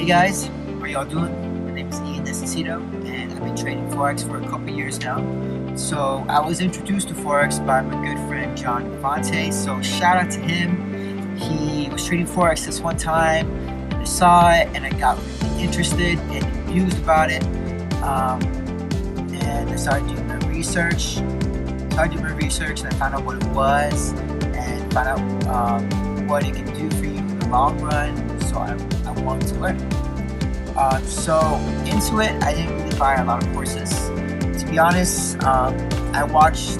Hey guys, how y'all doing? My name is Necesito, and I've been trading Forex for a couple years now. So I was introduced to Forex by my good friend John Devante, so shout out to him. He was trading Forex this one time, and I saw it, and I got really interested and confused about it. And I started doing my research. And I found out what it was, and found out what it can do for you in the long run. So I wanted to learn. So into it, I didn't really buy a lot of courses. To be honest, I watched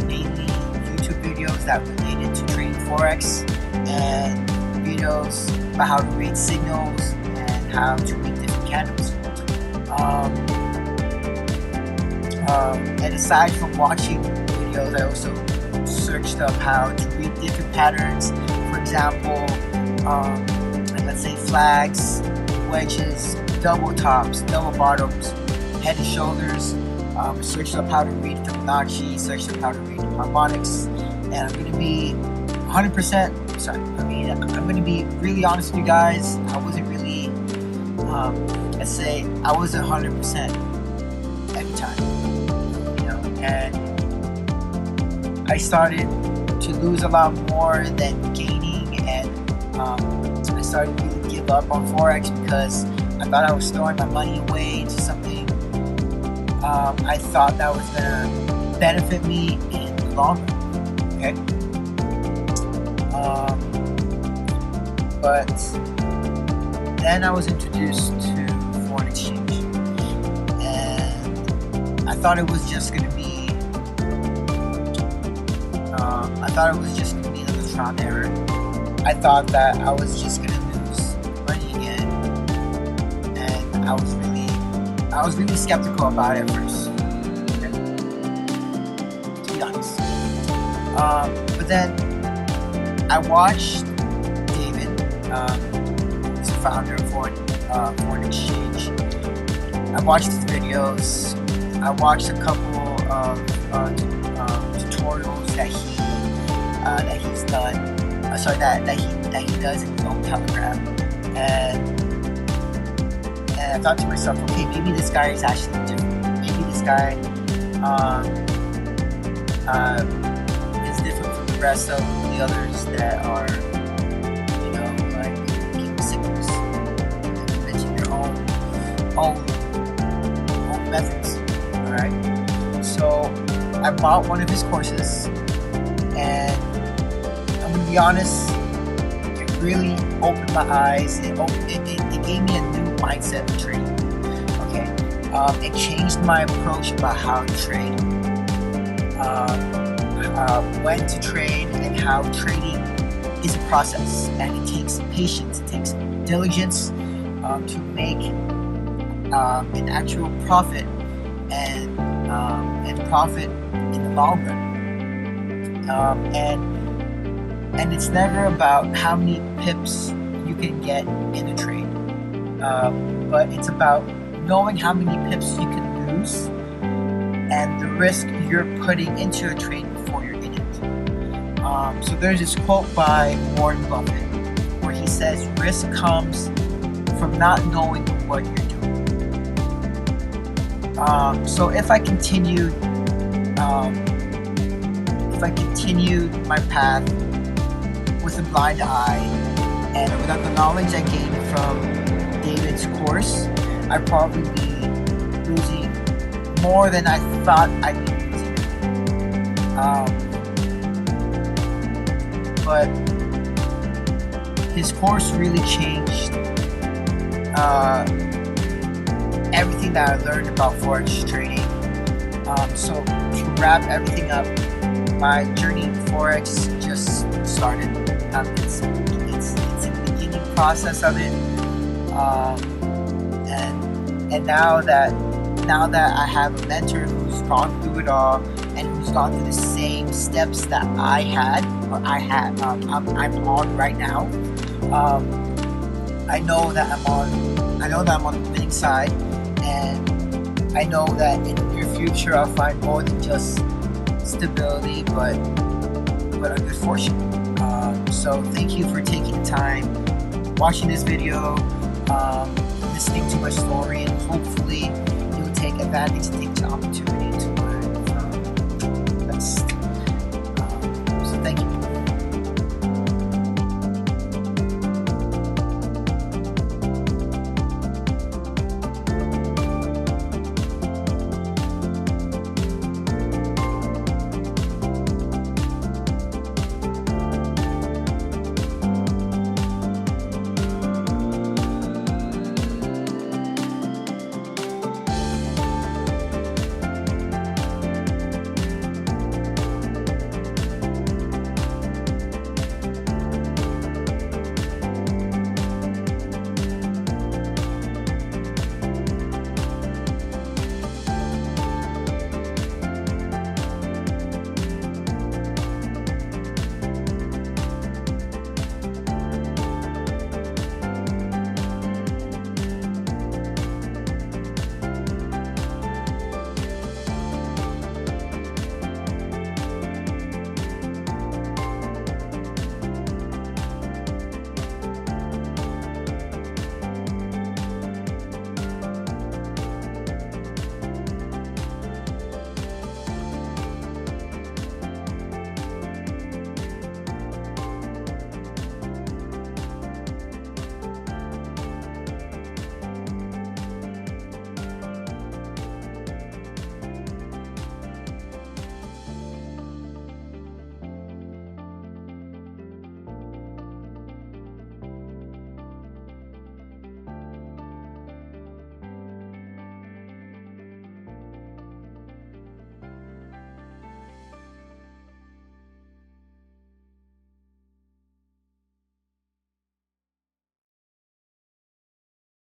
mainly YouTube videos that related to trading Forex, and videos about how to read signals and how to read different candles. And aside from watching videos, I also searched up how to read different patterns. For example, let's say flags, wedges, double tops, double bottoms, head and shoulders. Searched up how to read Fibonacci, searched up how to read harmonics, and I'm going to be 100%, I'm going to be really honest with you guys. I wasn't really, let's say, I wasn't 100% every time, and I started to lose a lot more than gaining, and I started to really give up on Forex because I thought I was storing my money away into something I thought that was going to benefit me in the long run, okay? But then I was introduced to foreign exchange, and I thought it was just going to be another trial and error. I thought that I was just going to lose money again, and I was really skeptical about it at first, okay? To be honest. But then I watched David, he's the founder of Foreign Exchange. I watched his videos. I watched a couple of tutorials that he's done. That he does in his own Telegram, and I thought to myself, okay, maybe this guy is actually different. Maybe this guy is different from the rest of the others that are, like giving signals, inventing their own methods. All right. So I bought one of his courses, and I'm gonna be honest, it really opened my eyes. It gave me a new mindset of trading. Okay, it changed my approach about how to trade, when to trade, and how trading is a process, and it takes patience, it takes diligence to make an actual profit and profit in the long run. And it's never about how many pips you can get in a trade, but it's about knowing how many pips you can lose and the risk you're putting into a trade before you're in it. So there's this quote by Warren Buffett where he says, risk comes from not knowing what you're doing. So if I continued my path with a blind eye and without the knowledge I gained from David's course, I'd probably be losing more than I thought I'd be losing. But his course really changed everything that I learned about Forex trading. So to wrap everything up, my journey in Forex just started. It's in the beginning process of it, and now that I have a mentor who's gone through it all and who's gone through the same steps that I'm on right now, I know that I'm on the winning side, and I know that in the near future I'll find more than just stability, but a good fortune. So thank you for taking the time watching this video. listening to my story, and hopefully you'll take advantage and take the opportunity to